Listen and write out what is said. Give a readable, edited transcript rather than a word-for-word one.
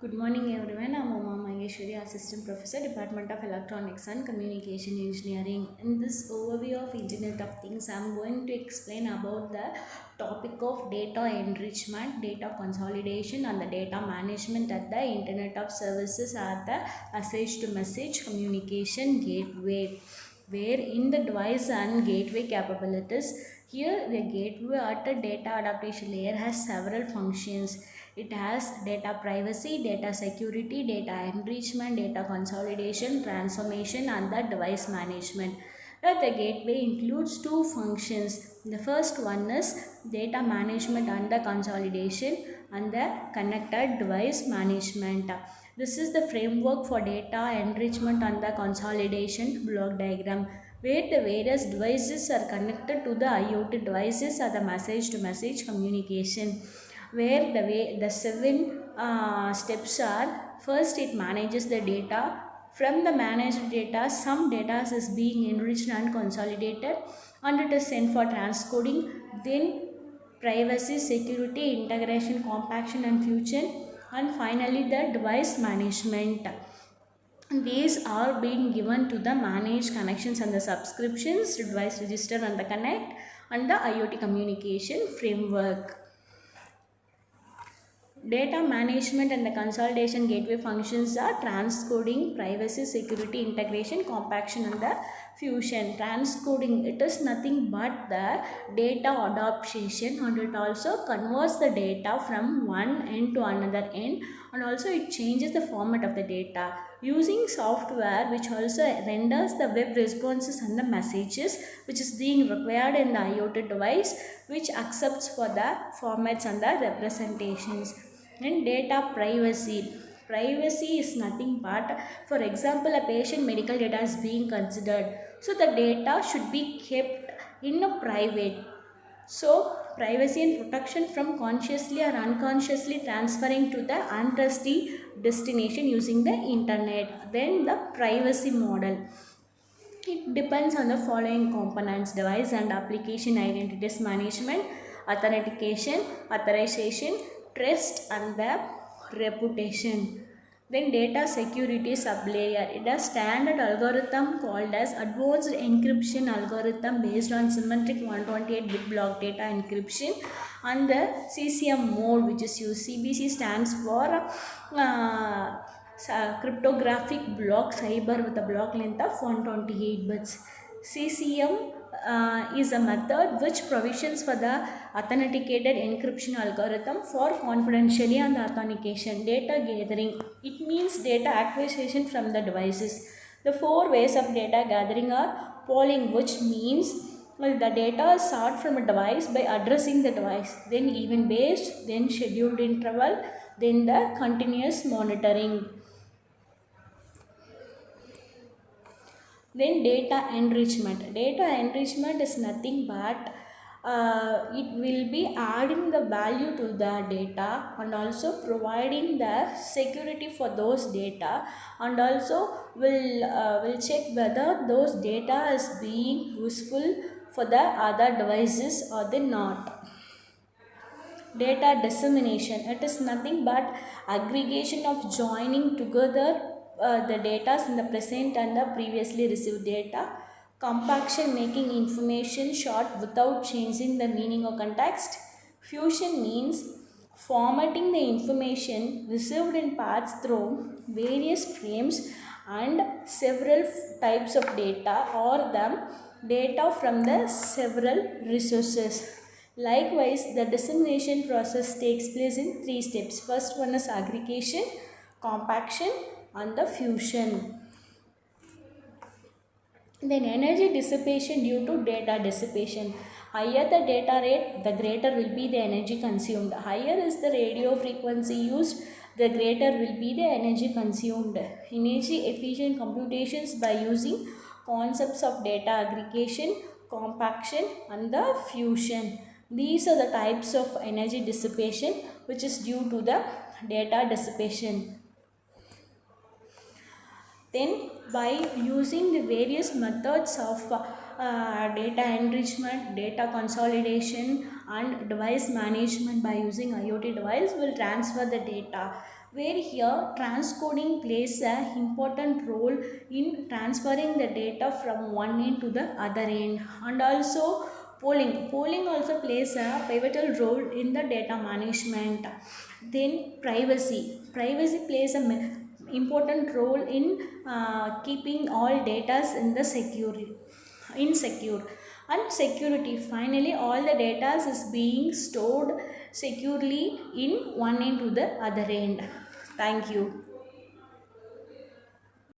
Good morning everyone. I'm Uma Maheshwari, Assistant Professor, Department of Electronics and Communication Engineering. In this overview of Internet of Things, I'm going to explain about the topic of data enrichment, data consolidation and the data management at the Internet of Services at the message to message communication gateway, where in the device and gateway capabilities. Here the gateway at the data adaptation layer has several functions. It has data privacy, data security, data enrichment, data consolidation, transformation and the device management. The gateway includes two functions. The first one is data management and the consolidation and the connected device management. This is the framework for data enrichment and the consolidation block diagram, where the various devices are connected to the IoT devices or the message to message communication, where the seven steps are: first, it manages the data. From the managed data, some data is being enriched and consolidated and it is sent for transcoding. Then privacy, security, integration, compaction and fusion, and finally the device management. These are being given to the managed connections and the subscriptions, device register and the connect, and the IoT communication framework. Data management and the consolidation gateway functions are transcoding, privacy, security, integration, compaction and the fusion. Transcoding, it is nothing but the data adaptation, and it also converts the data from one end to another end, and also it changes the format of the data using software which also renders the web responses and the messages which is being required in the IoT device, which accepts for the formats and the representations. And data privacy. Privacy is nothing but, for example, a patient medical data is being considered. So the data should be kept in a private. So privacy and protection from consciously or unconsciously transferring to the untrusty destination using the internet. Then the privacy model. It depends on the following components: device and application identities management, authentication, authorization, trust and the reputation. Then data security sublayer. It has standard algorithm called as advanced encryption algorithm based on symmetric 128-bit block data encryption, and the CCM mode which is used. CBC stands for cryptographic block cyber with a block length of 128 bits. CCM is a method which provisions for the authenticated encryption algorithm for confidentially and authentication. Data gathering, it means data acquisition from the devices. The four ways of data gathering are: polling, which means the data is sought from a device by addressing the device, then event based, then scheduled interval, then the continuous monitoring. Then data enrichment. Data enrichment is nothing but it will be adding the value to the data and also providing the security for those data, and also will check whether those data is being useful for the other devices or they not. Data dissemination, it is nothing but aggregation of joining together the data in the present and the previously received data. Compaction, making information short without changing the meaning or context. Fusion means formatting the information received in parts through various frames and several types of data or the data from the several resources. Likewise, the dissemination process takes place in three steps. First one is aggregation, compaction and the fusion. Then energy dissipation due to data dissipation. Higher the data rate, the greater will be the energy consumed. Higher is the radio frequency used, the greater will be the energy consumed. Energy efficient computations by using concepts of data aggregation, compaction and the fusion. These are the types of energy dissipation which is due to the data dissipation. Then by using the various methods of data enrichment, data consolidation and device management, by using IoT device will transfer the data. where here transcoding plays an important role in transferring the data from one end to the other end. And also polling also plays a pivotal role in the data management. Then privacy plays a important role in keeping all data in the insecure. And security, finally all the data is being stored securely in one end to the other end. Thank you.